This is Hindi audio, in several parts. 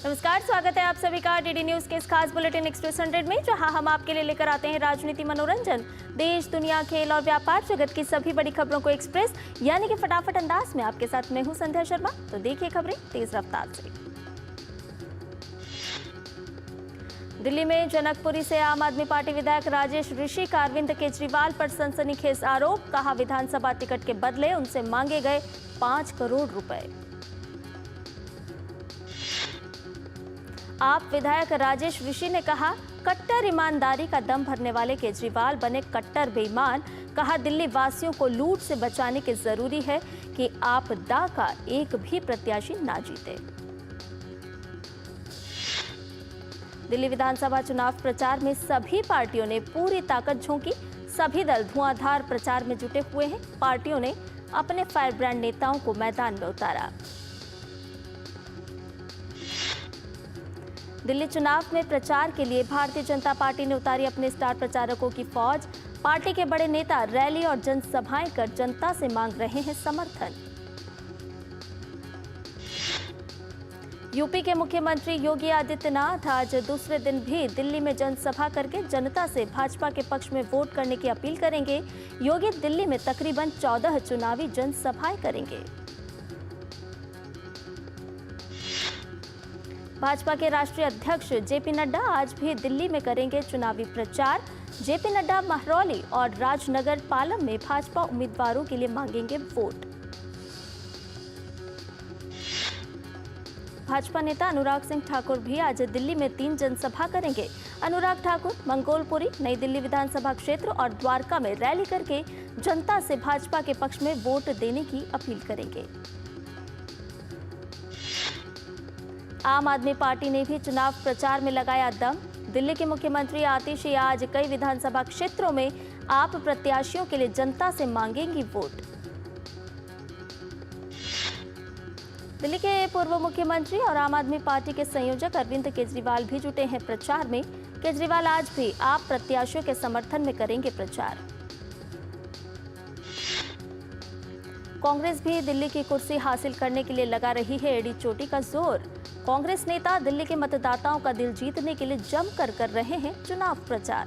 नमस्कार, स्वागत है आप सभी का डीडी न्यूज के इस खास बुलेटिन एक्सप्रेस 100 में, जहां हम आपके लिए लेकर आते हैं राजनीति, मनोरंजन, देश, दुनिया, खेल और व्यापार जगत की सभी बड़ी खबरों को एक्सप्रेस यानी कि फटाफट अंदाज में। आपके साथ मैं हूं संध्या शर्मा। तो देखिए खबरें तेज रफ्तार से। दिल्ली में जनकपुरी से आम आदमी पार्टी विधायक राजेश ऋषि का अरविंद केजरीवाल पर सनसनीखेज आरोप। कहा, विधानसभा टिकट के बदले उनसे मांगे गए 5 करोड़ रुपए। आप विधायक राजेश ऋषि ने कहा, कट्टर ईमानदारी का दम भरने वाले केजरीवाल बने कट्टर बेईमान। कहा, दिल्ली वासियों को लूट से बचाने की जरूरी है कि आपदा का एक भी प्रत्याशी ना जीते। दिल्ली विधानसभा चुनाव प्रचार में सभी पार्टियों ने पूरी ताकत झोंकी। सभी दल धुआंधार प्रचार में जुटे हुए हैं। पार्टियों ने अपने फायर ब्रांड नेताओं को मैदान में उतारा। दिल्ली चुनाव में प्रचार के लिए भारतीय जनता पार्टी ने उतारी अपने स्टार प्रचारकों की फौज। पार्टी के बड़े नेता रैली और जनसभाएं कर जनता से मांग रहे हैं समर्थन। यूपी के मुख्यमंत्री योगी आदित्यनाथ आज दूसरे दिन भी दिल्ली में जनसभा करके जनता से भाजपा के पक्ष में वोट करने की अपील करेंगे। योगी दिल्ली में तकरीबन 14 चुनावी जनसभाएं करेंगे। भाजपा के राष्ट्रीय अध्यक्ष जेपी नड्डा आज भी दिल्ली में करेंगे चुनावी प्रचार। जेपी नड्डा महरौली और राजनगर पालम में भाजपा उम्मीदवारों के लिए मांगेंगे वोट। भाजपा नेता अनुराग सिंह ठाकुर भी आज दिल्ली में 3 जनसभा करेंगे। अनुराग ठाकुर मंगोलपुरी, नई दिल्ली विधानसभा क्षेत्र और द्वारका में रैली करके जनता से भाजपा के पक्ष में वोट देने की अपील करेंगे। आम आदमी पार्टी ने भी चुनाव प्रचार में लगाया दम। दिल्ली के मुख्यमंत्री आतिशी आज कई विधानसभा क्षेत्रों में आप प्रत्याशियों के लिए जनता से मांगेंगी वोट। दिल्ली के पूर्व मुख्यमंत्री और आम आदमी पार्टी के संयोजक अरविंद केजरीवाल भी जुटे हैं प्रचार में। केजरीवाल आज भी आप प्रत्याशियों के समर्थन में करेंगे प्रचार। कांग्रेस भी दिल्ली की कुर्सी हासिल करने के लिए लगा रही है एड़ी चोटी का जोर। कांग्रेस नेता दिल्ली के मतदाताओं का दिल जीतने के लिए जमकर कर रहे हैं चुनाव प्रचार।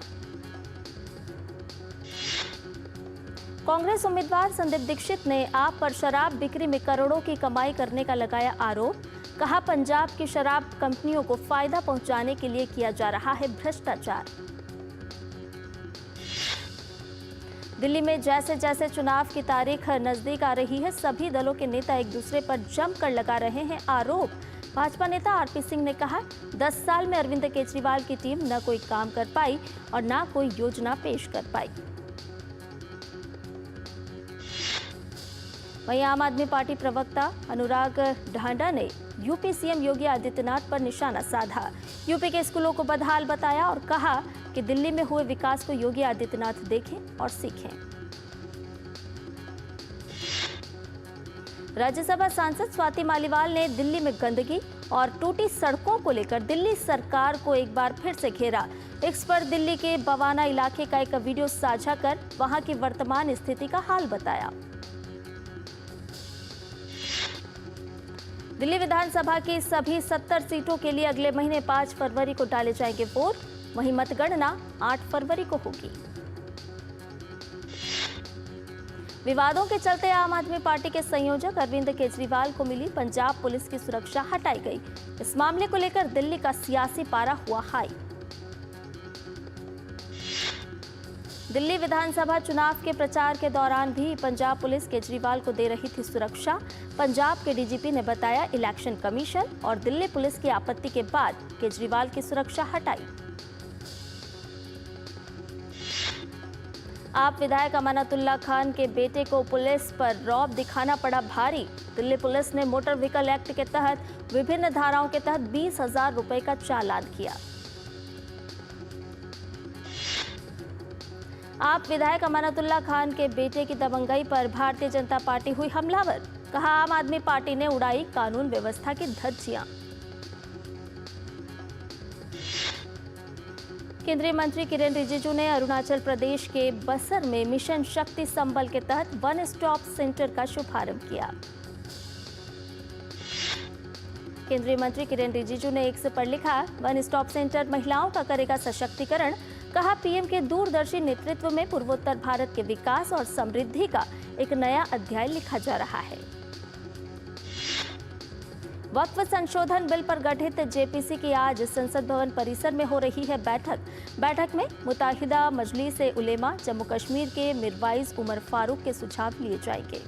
कांग्रेस उम्मीदवार संदीप दीक्षित ने आप पर शराब बिक्री में करोड़ों की कमाई करने का लगाया आरोप। कहा, पंजाब की शराब कंपनियों को फायदा पहुंचाने के लिए किया जा रहा है भ्रष्टाचार। दिल्ली में जैसे जैसे चुनाव की तारीख नजदीक आ रही है, सभी दलों के नेता एक दूसरे पर जमकर लगा रहे हैं आरोप। भाजपा नेता आरपी सिंह ने कहा, 10 साल में अरविंद केजरीवाल की टीम न कोई काम कर पाई और न कोई योजना पेश कर पाई। वहीं आम आदमी पार्टी प्रवक्ता अनुराग ढांडा ने यूपी सीएम योगी आदित्यनाथ पर निशाना साधा। यूपी के स्कूलों को बदहाल बताया और कहा कि दिल्ली में हुए विकास को योगी आदित्यनाथ देखें और सीखें। राज्यसभा सांसद स्वाति मालीवाल ने दिल्ली में गंदगी और टूटी सड़कों को लेकर दिल्ली सरकार को एक बार फिर से घेरा। एक्स पर दिल्ली के बवाना इलाके का एक वीडियो साझा कर वहां की वर्तमान स्थिति का हाल बताया। दिल्ली विधानसभा की सभी 70 सीटों के लिए अगले महीने 5 फरवरी को डाले जाएंगे वोट। वहीं मतगणना 8 फरवरी को होगी। विवादों के चलते आम आदमी पार्टी के संयोजक अरविंद केजरीवाल को मिली पंजाब पुलिस की सुरक्षा हटाई गई। इस मामले को लेकर दिल्ली का सियासी पारा हुआ हाई। दिल्ली विधानसभा चुनाव के प्रचार के दौरान भी पंजाब पुलिस केजरीवाल को दे रही थी सुरक्षा। पंजाब के डीजीपी ने बताया, इलेक्शन कमीशन और दिल्ली पुलिस की आपत्ति के बाद केजरीवाल की सुरक्षा हटाई। आप विधायक अमानतुल्लाह खान के बेटे को पुलिस पर रौब दिखाना पड़ा भारी। दिल्ली पुलिस ने मोटर व्हीकल एक्ट के तहत विभिन्न धाराओं के तहत 20,000 रुपए का चालान किया। आप विधायक अमानतुल्लाह खान के बेटे की दबंगई पर भारतीय जनता पार्टी हुई हमलावर। कहा, आम आदमी पार्टी ने उड़ाई कानून व्यवस्था की धज्जियां। केंद्रीय मंत्री किरेन रिजिजू ने अरुणाचल प्रदेश के बसर में मिशन शक्ति संबल के तहत वन स्टॉप सेंटर का शुभारंभ किया। केंद्रीय मंत्री किरेन रिजिजू ने एक्स पर लिखा, वन स्टॉप सेंटर महिलाओं का करेगा सशक्तिकरण। कहा, पीएम के दूरदर्शी नेतृत्व में पूर्वोत्तर भारत के विकास और समृद्धि का एक नया अध्याय लिखा जा रहा है। वक्फ संशोधन बिल पर गठित जेपीसी की आज संसद भवन परिसर में हो रही है बैठक में मुत्ताहिदा मजलिस ए उलेमा जम्मू कश्मीर के मिरवाइज उमर फारूक के सुझाव लिए जाएंगे।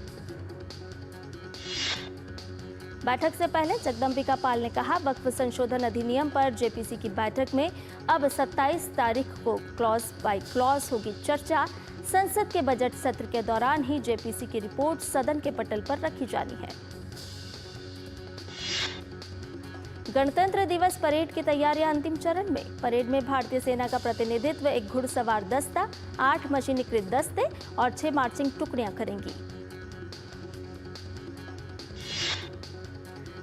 बैठक से पहले जगदम्बिका पाल ने कहा, वक्फ संशोधन अधिनियम पर जेपीसी की बैठक में अब 27 तारीख को क्लॉज बाय क्लॉज होगी चर्चा। संसद के बजट सत्र के दौरान ही जेपीसी की रिपोर्ट सदन के पटल पर रखी जानी है। गणतंत्र दिवस परेड की तैयारियां अंतिम चरण में। परेड में भारतीय सेना का प्रतिनिधित्व एक घुड़सवार दस्ता, 8 मशीनीकृत दस्ते और 6 मार्चिंग टुकड़ियां करेंगी।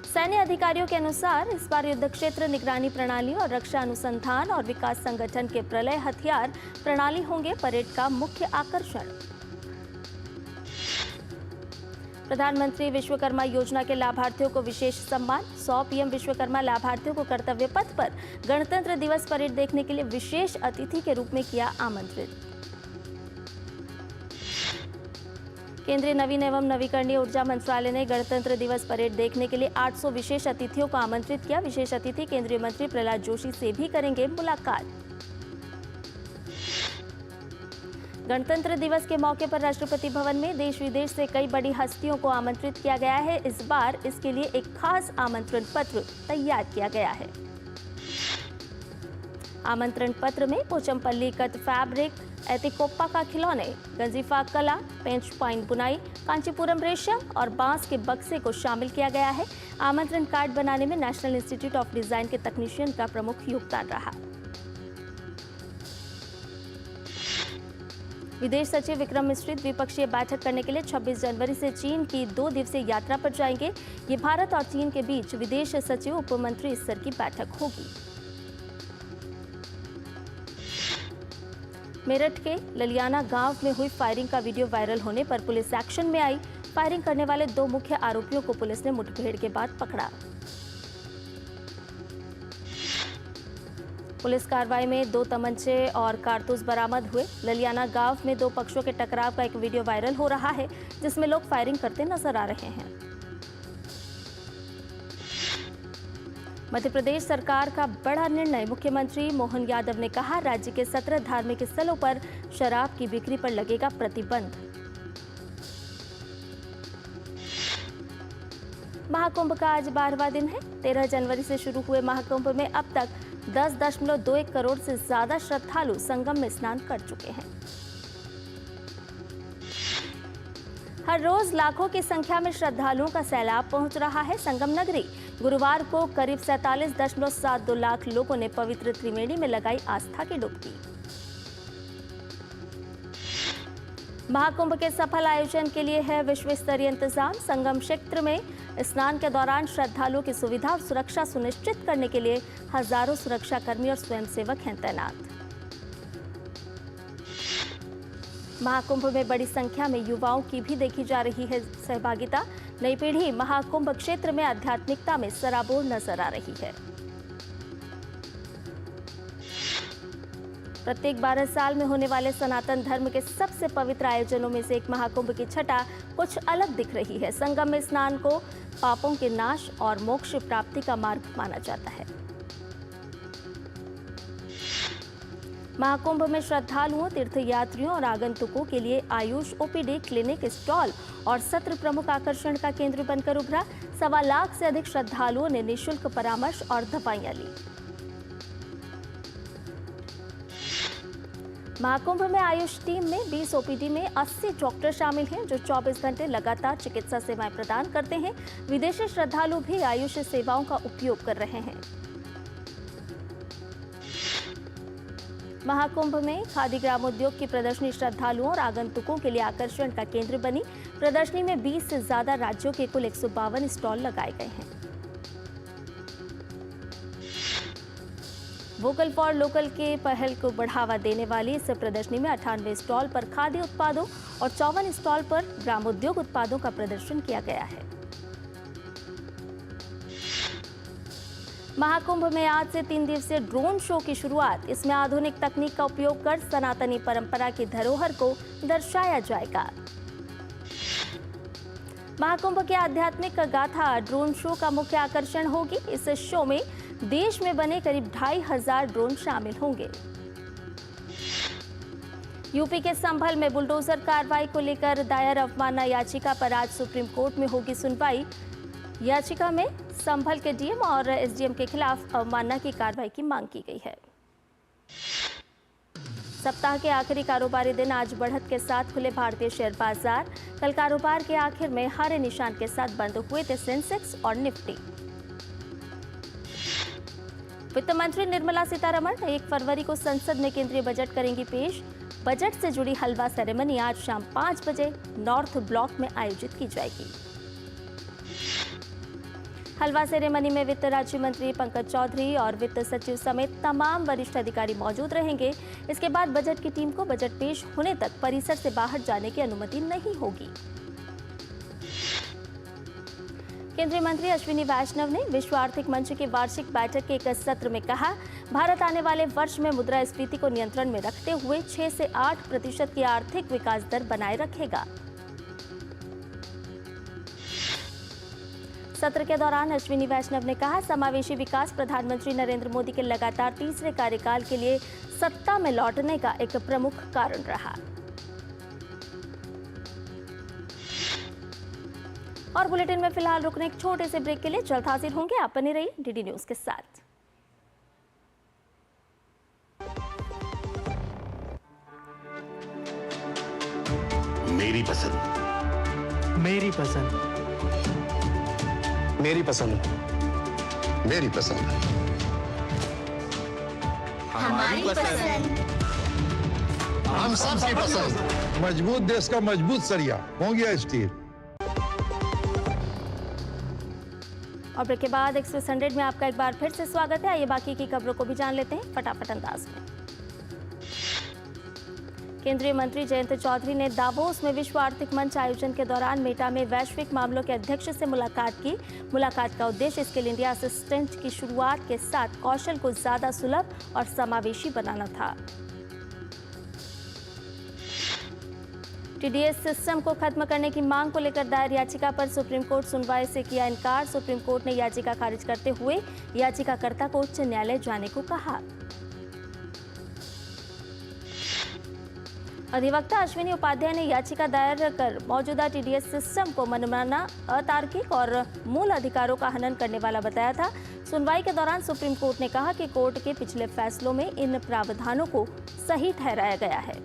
सैन्य अधिकारियों के अनुसार इस बार युद्ध क्षेत्र निगरानी प्रणाली और रक्षा अनुसंधान और विकास संगठन के प्रलय हथियार प्रणाली होंगे परेड का मुख्य आकर्षण। प्रधानमंत्री विश्वकर्मा योजना के लाभार्थियों को विशेष सम्मान। 100 पीएम विश्वकर्मा लाभार्थियों को कर्तव्य पथ पर गणतंत्र दिवस परेड देखने के लिए विशेष अतिथि के रूप में किया आमंत्रित। केंद्रीय नवीन एवं नवीकरणीय ऊर्जा मंत्रालय ने गणतंत्र दिवस परेड देखने के लिए 800 विशेष अतिथियों को आमंत्रित किया। विशेष अतिथि केंद्रीय मंत्री प्रहलाद जोशी से भी करेंगे मुलाकात। गणतंत्र दिवस के मौके पर राष्ट्रपति भवन में देश विदेश से कई बड़ी हस्तियों को आमंत्रित किया गया है। इस बार इसके लिए एक खास आमंत्रण पत्र तैयार किया गया है। आमंत्रण पत्र में पोचमपल्ली कट फैब्रिक, एतिकोप्पा का खिलौने, गंजीफा कला, पेंच पाइन बुनाई, कांचीपुरम रेशम और बांस के बक्से को शामिल किया गया है। आमंत्रण कार्ड बनाने में नेशनल इंस्टीट्यूट ऑफ डिजाइन के तकनीशियन का प्रमुख योगदान रहा। विदेश सचिव विक्रम मिश्री द्विपक्षीय बैठक करने के लिए 26 जनवरी से चीन की 2 दिवसीय यात्रा पर जाएंगे। ये भारत और चीन के बीच विदेश सचिव उप मंत्री स्तर की बैठक होगी। मेरठ के ललियाना गांव में हुई फायरिंग का वीडियो वायरल होने पर पुलिस एक्शन में आई। फायरिंग करने वाले 2 मुख्य आरोपियों को पुलिस ने मुठभेड़ के बाद पकड़ा। पुलिस कार्रवाई में 2 तमंचे और कारतूस बरामद हुए। ललियाना गांव में 2 पक्षों के टकराव का एक वीडियो वायरल हो रहा है, जिसमें लोग फायरिंग करते नजर आ रहे हैं। मध्य प्रदेश सरकार का बड़ा निर्णय। मुख्यमंत्री मोहन यादव ने कहा, राज्य के 17 धार्मिक स्थलों पर शराब की बिक्री पर लगेगा प्रतिबंध। महाकुंभ का आज 12वां दिन है। 13 जनवरी से शुरू हुए महाकुंभ में अब तक 10.21 करोड़ से ज्यादा श्रद्धालु संगम में स्नान कर चुके हैं। हर रोज लाखों की संख्या में श्रद्धालुओं का सैलाब पहुंच रहा है संगम नगरी। गुरुवार को करीब 47.72 लाख लोगों ने पवित्र त्रिवेणी में लगाई आस्था की डुबकी। महाकुंभ के सफल आयोजन के लिए है विश्व स्तरीय इंतजाम। संगम क्षेत्र में स्नान के दौरान श्रद्धालुओं की सुविधा और सुरक्षा सुनिश्चित करने के लिए हजारों सुरक्षाकर्मी और स्वयंसेवक हैं तैनात। महाकुंभ में बड़ी संख्या में युवाओं की भी देखी जा रही है सहभागिता। नई पीढ़ी महाकुंभ क्षेत्र में आध्यात्मिकता में सराबोर नजर आ रही है। प्रत्येक 12 साल में होने वाले सनातन धर्म के सबसे पवित्र आयोजनों में से एक महाकुंभ की छटा कुछ अलग दिख रही है। संगम में स्नान को पापों के नाश और मोक्ष प्राप्ति का मार्ग माना जाता है। महाकुंभ में श्रद्धालुओं, तीर्थयात्रियों और आगंतुकों के लिए आयुष ओपीडी, क्लिनिक, स्टॉल और सत्र प्रमुख आकर्षण का केंद्र बनकर उभरा। 1.25 लाख से अधिक श्रद्धालुओं ने निःशुल्क परामर्श और दवाइयां ली। महाकुंभ में आयुष टीम में 20 ओपीडी में 80 डॉक्टर शामिल हैं, जो 24 घंटे लगातार चिकित्सा सेवाएं प्रदान करते हैं। विदेशी श्रद्धालु भी आयुष सेवाओं का उपयोग कर रहे हैं। महाकुंभ में खादी ग्रामोद्योग की प्रदर्शनी श्रद्धालुओं और आगंतुकों के लिए आकर्षण का केंद्र बनी। प्रदर्शनी में 20 से ज्यादा राज्यों के कुल 152 स्टॉल लगाए गए हैं। वोकल फॉर लोकल के पहल को बढ़ावा देने वाली इस प्रदर्शनी में 98 स्टॉल पर खाद्य उत्पादों और 54 स्टॉल पर ग्रामोद्योग उत्पादों का प्रदर्शन किया गया है। महाकुंभ में आज से 3 दिवसीय ड्रोन शो की शुरुआत। इसमें आधुनिक तकनीक का उपयोग कर सनातनी परंपरा की धरोहर को दर्शाया जाएगा। महाकुंभ की आध्यात्मिक गाथा ड्रोन शो का मुख्य आकर्षण होगी। इस शो में देश में बने करीब 2500 ड्रोन शामिल होंगे। यूपी के संभल में बुलडोजर कार्रवाई को लेकर दायर अवमानना याचिका पर आज सुप्रीम कोर्ट में होगी सुनवाई। याचिका में संभल के डीएम और एसडीएम के खिलाफ अवमानना की कार्रवाई की मांग की गई है। सप्ताह के आखिरी कारोबारी दिन आज बढ़त के साथ खुले भारतीय शेयर बाजार। कल कारोबार के आखिर में हरे निशान के साथ बंद हुए थे सेंसेक्स और निफ्टी। वित्त मंत्री निर्मला सीतारमण 1 फरवरी को संसद में केंद्रीय बजट करेंगी पेश। बजट से जुड़ी हलवा सेरेमनी आज शाम 5 बजे नॉर्थ ब्लॉक में आयोजित की जाएगी। हलवा सेरेमनी में वित्त राज्य मंत्री पंकज चौधरी और वित्त सचिव समेत तमाम वरिष्ठ अधिकारी मौजूद रहेंगे। इसके बाद बजट की टीम को बजट पेश होने तक परिसर से बाहर जाने की अनुमति नहीं होगी। केंद्रीय मंत्री अश्विनी वैष्णव ने विश्व आर्थिक मंच की वार्षिक बैठक के एक सत्र में कहा, भारत आने वाले वर्ष में मुद्रास्फीति को नियंत्रण में रखते हुए 6 से 8% की आर्थिक विकास दर बनाए रखेगा। सत्र के दौरान अश्विनी वैष्णव ने कहा, समावेशी विकास प्रधानमंत्री नरेंद्र मोदी के लगातार तीसरे कार्यकाल के लिए सत्ता में लौटने का एक प्रमुख कारण रहा। और बुलेटिन में फिलहाल रुकने एक छोटे से ब्रेक के लिए जल्द हाजिर होंगे। आप बने रहिए डीडी न्यूज के साथ। मेरी पसंद, मेरी पसंद, मेरी पसंद, मेरी पसंद, हमारी पसंद, हम सबकी पसंद। मजबूत देश का मजबूत सरिया हो गया स्टील। और ब्रेक के बाद एक्सप्रेस 100 में आपका एक बार फिर से स्वागत है। आइए बाकी की खबरों को भी जान लेते हैं फटाफट अंदाज में। केंद्रीय मंत्री जयंत चौधरी ने दावोस में विश्व आर्थिक मंच आयोजन के दौरान मेटा में वैश्विक मामलों के अध्यक्ष से मुलाकात की। मुलाकात का उद्देश्य स्किल इंडिया असिस्टेंट की शुरुआत के साथ कौशल को ज्यादा सुलभ और समावेशी बनाना था। टीडीएस सिस्टम को खत्म करने की मांग को लेकर दायर याचिका पर सुप्रीम कोर्ट सुनवाई से किया इनकार। सुप्रीम कोर्ट ने याचिका खारिज करते हुए याचिकाकर्ता को उच्च न्यायालय जाने को कहा। अधिवक्ता अश्विनी उपाध्याय ने याचिका दायर कर मौजूदा टीडीएस सिस्टम को मनमाना, अतार्किक और मूल अधिकारों का हनन करने वाला बताया था। सुनवाई के दौरान सुप्रीम कोर्ट ने कहा कि कोर्ट के पिछले फैसलों में इन प्रावधानों को सही ठहराया गया है।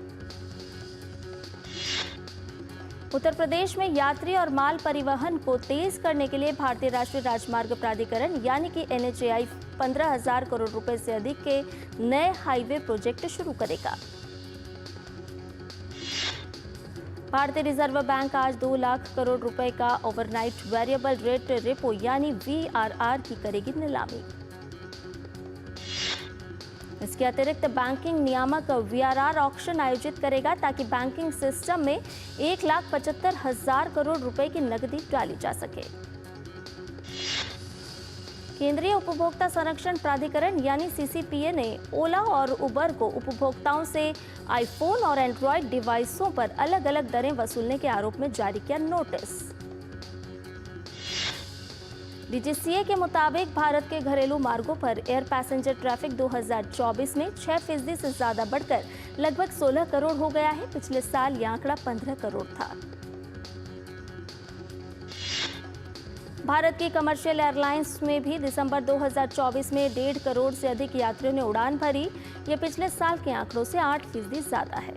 उत्तर प्रदेश में यात्री और माल परिवहन को तेज करने के लिए भारतीय राष्ट्रीय राजमार्ग प्राधिकरण यानी कि NHAI 15,000 करोड़ रुपए से अधिक के नए हाईवे प्रोजेक्ट शुरू करेगा। भारतीय रिजर्व बैंक आज 2 लाख करोड़ रुपए का ओवरनाइट वेरिएबल रेट रेपो यानी VRR की करेगी नीलामी। इसके अतिरिक्त बैंकिंग नियामक VRR ऑक्शन आयोजित करेगा ताकि बैंकिंग सिस्टम में 1,75,000 करोड़ रुपए की नकदी डाली जा सके। केंद्रीय उपभोक्ता संरक्षण प्राधिकरण यानी CCPA ने ओला और उबर को उपभोक्ताओं से आईफोन और एंड्रॉयड डिवाइसों पर अलग अलग दरें वसूलने के आरोप में जारी किया नोटिस। DGCA के मुताबिक भारत के घरेलू मार्गों पर एयर पैसेंजर ट्रैफिक 2024 में 6% से ज्यादा बढ़कर लगभग 16 करोड़ हो गया है। पिछले साल यह आंकड़ा 15 करोड़ था। भारत की कमर्शियल एयरलाइंस में भी दिसंबर 2024 में 1.5 करोड़ से अधिक यात्रियों ने उड़ान भरी। यह पिछले साल के आंकड़ों से 8% ज्यादा है।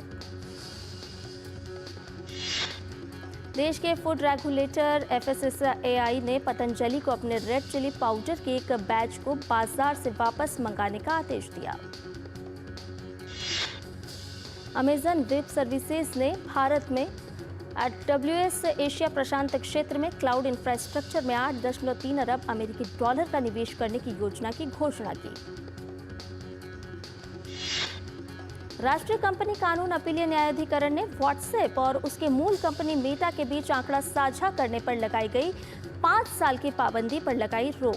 देश के फूड रेगुलेटर FSSAI ने पतंजलि को अपने रेड चिली पाउडर के एक बैच को बाजार से वापस मंगाने का आदेश दिया। अमेजन वेब सर्विसेज ने भारत में AWS एशिया प्रशांत क्षेत्र में क्लाउड इंफ्रास्ट्रक्चर में 8.3 अरब अमेरिकी डॉलर का निवेश करने की योजना की घोषणा की। राष्ट्रीय कंपनी कानून अपीलीय न्यायाधिकरण ने व्हाट्सएप और उसके मूल कंपनी मेटा के बीच आंकड़ा साझा करने पर लगाई गई 5 साल की पाबंदी पर लगाई रोक।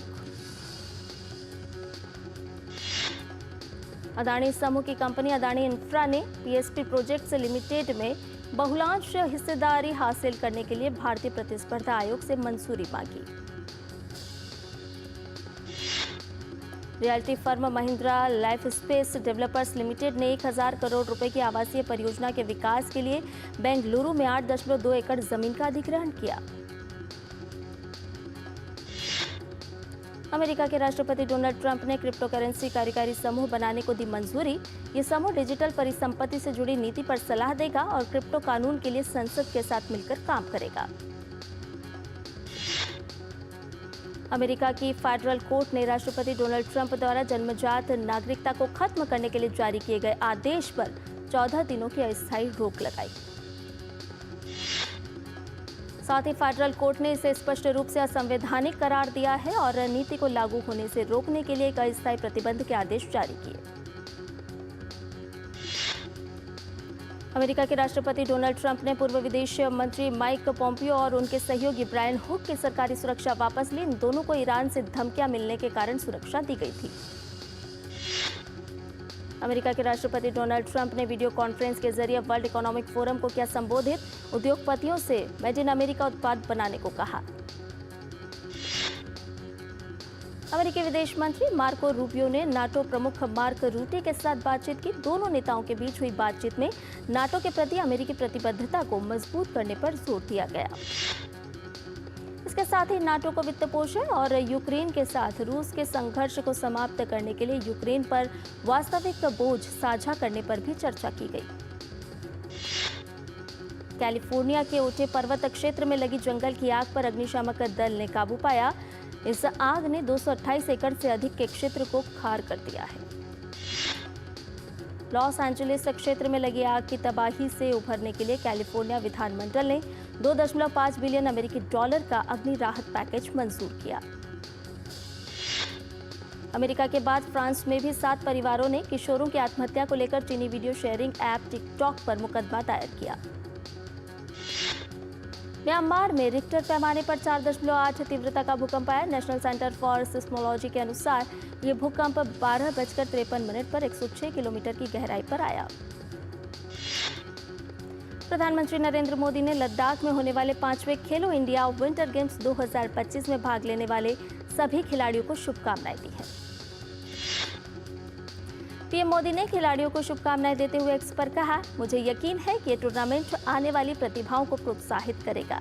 अदानी समूह की कंपनी अदानी इंफ्रा ने पीएसपी प्रोजेक्ट्स लिमिटेड में बहुलांश हिस्सेदारी हासिल करने के लिए भारतीय प्रतिस्पर्धा आयोग से मंजूरी मांगी। Realty firm Mahindra life space developers limited ने 1000 करोड़ रुपए की आवासीय परियोजना के विकास के लिए बेंगलुरु में 8.2 एकड़ जमीन का अधिग्रहण किया। अमेरिका के राष्ट्रपति डोनाल्ड ट्रंप ने क्रिप्टो करेंसी कार्यकारी समूह बनाने को दी मंजूरी। ये समूह डिजिटल परिसंपत्ति से जुड़ी नीति पर सलाह देगा और क्रिप्टो कानून के लिए संसद के साथ मिलकर काम करेगा। अमेरिका की फेडरल कोर्ट ने राष्ट्रपति डोनाल्ड ट्रंप द्वारा जन्मजात नागरिकता को खत्म करने के लिए जारी किए गए आदेश पर 14 दिनों की अस्थायी रोक लगाई। साथ ही फेडरल कोर्ट ने इसे स्पष्ट रूप से असंवैधानिक करार दिया है और नीति को लागू होने से रोकने के लिए एक अस्थायी प्रतिबंध के आदेश जारी किए। अमेरिका के राष्ट्रपति डोनाल्ड ट्रंप ने पूर्व विदेश मंत्री माइक पोम्पियो और उनके सहयोगी ब्रायन हुक की सरकारी सुरक्षा वापस ली। इन दोनों को ईरान से धमकियां मिलने के कारण सुरक्षा दी गई थी। अमेरिका के राष्ट्रपति डोनाल्ड ट्रंप ने वीडियो कॉन्फ्रेंस के जरिए वर्ल्ड इकोनॉमिक फोरम को किया संबोधित। उद्योगपतियों से मेड इन अमेरिका उत्पाद बनाने को कहा। अमेरिकी विदेश मंत्री मार्को रूबियो ने नाटो प्रमुख मार्क रूटे के साथ बातचीत की। दोनों नेताओं के बीच हुई बातचीत में नाटो के प्रति अमेरिकी प्रतिबद्धता को मजबूत करने पर जोर दिया गया। इसके साथ ही नाटो को वित्त पोषण और यूक्रेन के साथ रूस के संघर्ष को समाप्त करने के लिए यूक्रेन पर वास्तविक बोझ साझा करने पर भी चर्चा की गई। कैलिफोर्निया के ऊंचे पर्वत क्षेत्र में लगी जंगल की आग पर अग्निशामक दल ने काबू पाया। इस आग ने 228 एकड़ से अधिक के क्षेत्र को खार कर दिया है। लॉस एंजलिस क्षेत्र में लगी आग की तबाही से उभरने के लिए कैलिफोर्निया विधानमंडल ने 2.5 बिलियन अमेरिकी डॉलर का अग्नि राहत पैकेज मंजूर किया। अमेरिका के बाद फ्रांस में भी 7 परिवारों ने किशोरों की आत्महत्या को लेकर चीनी वीडियो शेयरिंग ऐप टिकटॉक पर मुकदमा दायर किया। म्यांमार में रिक्टर पैमाने पर 4.8 तीव्रता का भूकंप आया। नेशनल सेंटर फॉर सिस्मोलॉजी के अनुसार ये भूकंप 12:53 पर 106 किलोमीटर की गहराई पर आया। प्रधानमंत्री नरेंद्र मोदी ने लद्दाख में होने वाले 5वें खेलो इंडिया विंटर गेम्स 2025 में भाग लेने वाले सभी खिलाड़ियों को शुभकामनाएं दी हैं। पीएम मोदी ने खिलाड़ियों को शुभकामनाएं देते हुए एक्स पर कहा, मुझे यकीन है कि ये टूर्नामेंट आने वाली प्रतिभाओं को प्रोत्साहित करेगा।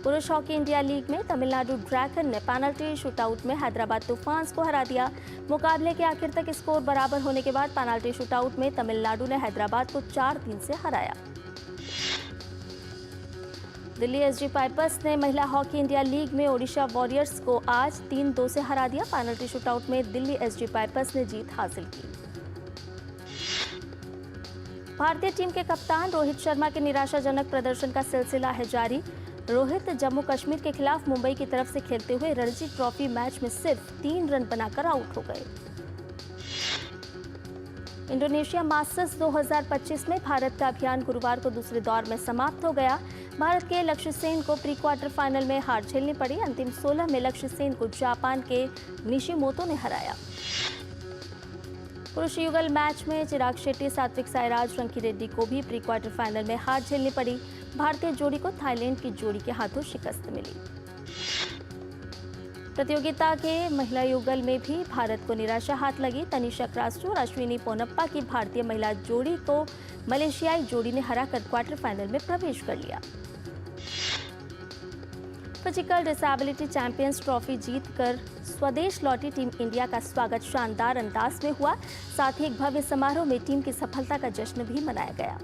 पुरुष हॉकी इंडिया लीग में तमिलनाडु ड्रैगन ने पेनल्टी शूटआउट में हैदराबाद तूफान्स को हरा दिया। मुकाबले के आखिर तक स्कोर बराबर होने के बाद पेनल्टी शूटआउट में तमिलनाडु ने हैदराबाद को 4-3 से हराया। दिल्ली एसजी पाइपर्स ने महिला हॉकी इंडिया लीग में ओडिशा वॉरियर्स को आज 3-2 से हरा दिया। पेनल्टी शूटआउट में दिल्ली एसजी पाइपर्स ने जीत हासिल की। भारतीय टीम के कप्तान रोहित शर्मा के निराशाजनक प्रदर्शन का सिलसिला है जारी। रोहित जम्मू कश्मीर के खिलाफ मुंबई की तरफ से खेलते हुए रणजी ट्रॉफी मैच में सिर्फ 3 रन बनाकर आउट हो गए। इंडोनेशिया मास्टर्स 2025 में भारत का अभियान गुरुवार को दूसरे दौर में समाप्त हो गया। भारत के लक्ष्य सेन को प्री क्वार्टर फाइनल में हार झेलनी पड़ी। अंतिम 16 में लक्ष्य सेन को जापान के निशिमोतो ने हराया। पुरुष युगल मैच में चिराग शेट्टी, सात्विक साईराज, रंकी रेड्डी को भी प्री क्वार्टर फाइनल में हार झेलनी पड़ी। भारतीय जोड़ी को थाईलैंड की जोड़ी के हाथों शिकस्त मिली। प्रतियोगिता के महिला युगल में भी भारत को निराशा हाथ लगी। तनिषा क्रास्टो और अश्विनी पोनप्पा की भारतीय महिला जोड़ी को मलेशियाई जोड़ी ने हराकर क्वार्टर फाइनल में प्रवेश कर लिया। फिजिकल डिसेबिलिटी चैंपियंस ट्रॉफी जीतकर स्वदेश लौटी टीम इंडिया का स्वागत शानदार अंदाज में हुआ। साथ ही एक भव्य समारोह में टीम की सफलता का जश्न भी मनाया गया।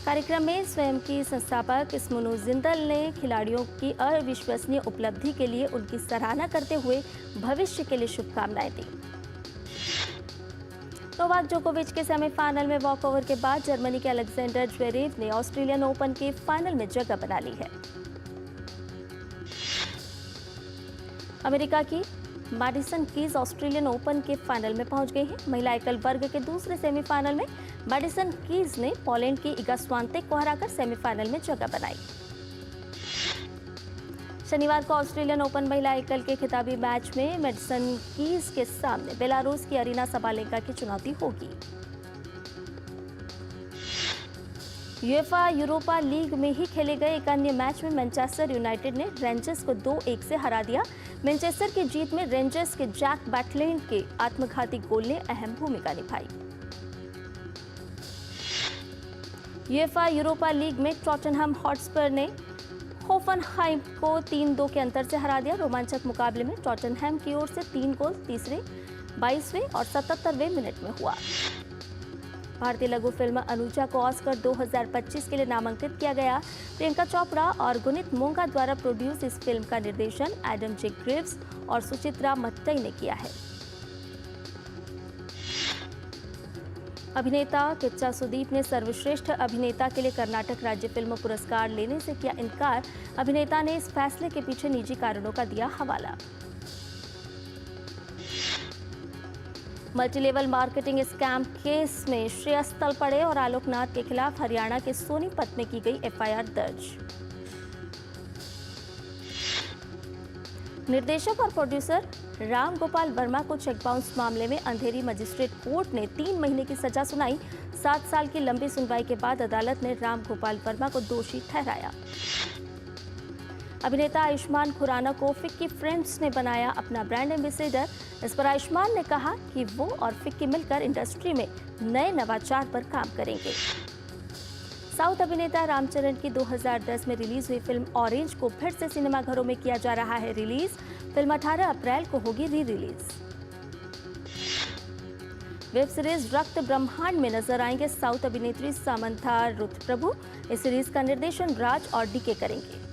कार्यक्रम में स्वयं की संस्थापक स्मुनु जिंदल ने खिलाड़ियों की अविश्वसनीय उपलब्धि के लिए उनकी सराहना करते हुए भविष्य के लिए शुभकामनाएं दी। नोवाक जोकोविच के सेमीफाइनल में वॉकओवर के बाद जर्मनी के अलेक्जेंडर ज्वेरेव ने ऑस्ट्रेलियन ओपन के फाइनल में जगह बना ली है। अमेरिका की मैडिसन कीज ऑस्ट्रेलियन ओपन के फाइनल में पहुंच गई है। महिला एकल वर्ग के दूसरे सेमीफाइनल में मैडिसन कीज ने पोलैंड की इगा स्वांतेक को हराकर सेमीफाइनल में जगह बनाई। शनिवार को ऑस्ट्रेलियन ओपन महिला एकल के खिताबी मैच में मेडिसन कीज के सामने बेलारूस की अरीना सबालेंका की चुनौती होगी। यूएफा यूरोपा लीग में ही खेले गए एक अन्य मैच में मैनचेस्टर यूनाइटेड ने रेंजर्स को 2-1 से हरा दिया। मैनचेस्टर की जीत में रेंजर्स के जैक बैटलैंड के आत्मघाती गोल ने अहम भूमिका निभाई। यूएफा यूरोपा लीग में टॉटनहम हॉटस्पर ने होफनहाइम को 3-2 के अंतर से हरा दिया। रोमांचक मुकाबले में टॉटनहम की ओर से 3 गोल तीसरे, 22वें और 77वें मिनट में हुआ। भारतीय लघु फिल्म अनुजा को ऑस्कर 2025 के लिए नामांकित किया गया। प्रियंका चोपड़ा और गुनीत मोंगा द्वारा प्रोड्यूस इस फिल्म का निर्देशन एडम जे ग्रीव्स और सुचित्रा मट्टई ने किया है। अभिनेता किच्चा सुदीप ने सर्वश्रेष्ठ अभिनेता के लिए कर्नाटक राज्य फिल्म पुरस्कार लेने से किया इनकार। अभिनेता ने इस फैसले के पीछे निजी कारणों का दिया हवाला। मल्टीलेवल मार्केटिंग स्कैम केस में श्रेयस तलपड़े और आलोकनाथ के खिलाफ हरियाणा के सोनीपत में की गई एफआईआर दर्ज। निर्देशक और प्रोड्यूसर राम गोपाल वर्मा को चेक बाउंस मामले में अंधेरी मजिस्ट्रेट कोर्ट ने 3 महीने की सजा सुनाई। 7 साल की लंबी सुनवाई के बाद अदालत ने राम गोपाल वर्मा को दोषी ठहराया। अभिनेता आयुष्मान खुराना को फिक्की फ्रेंड्स ने बनाया अपना ब्रांड एम्बेसडर। इस पर आयुष्मान ने कहा कि वो और फिक्की मिलकर इंडस्ट्री में नए नवाचार पर काम करेंगे। साउथ अभिनेता रामचरण की 2010 में रिलीज हुई फिल्म ऑरेंज को फिर से सिनेमाघरों में किया जा रहा है रिलीज। फिल्म 18 अप्रैल को होगी री रिलीज। वेब सीरीज रक्त ब्रह्मांड में नजर आएंगे साउथ अभिनेत्री सामंथा रुथ प्रभु। इस सीरीज का निर्देशन राज और डीके करेंगे।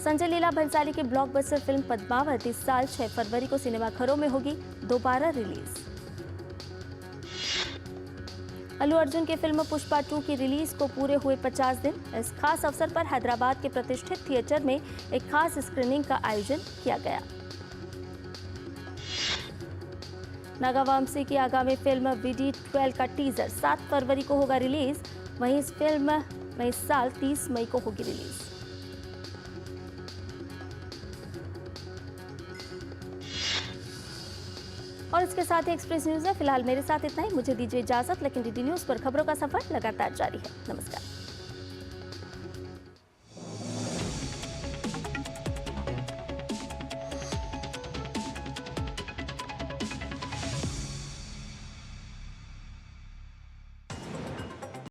संजय लीला भंसाली की ब्लॉकबस्टर फिल्म पद्मावत इस साल 6 फरवरी को सिनेमाघरों में होगी दोबारा रिलीज। अल्लू अर्जुन की फिल्म पुष्पा 2 की रिलीज को पूरे हुए 50 दिन। इस खास अवसर पर हैदराबाद के प्रतिष्ठित थिएटर में एक खास स्क्रीनिंग का आयोजन किया गया। नागावंशी की आगामी फिल्म VD12 का टीजर 7 फरवरी को होगा रिलीज। वहीं इस फिल्म में इस साल 30 मई को होगी रिलीज। और इसके साथ ही एक्सप्रेस न्यूज है फिलहाल मेरे साथ इतना ही। मुझे दीजिए इजाजत, लेकिन DD न्यूज पर खबरों का सफर लगातार जारी है। नमस्कार।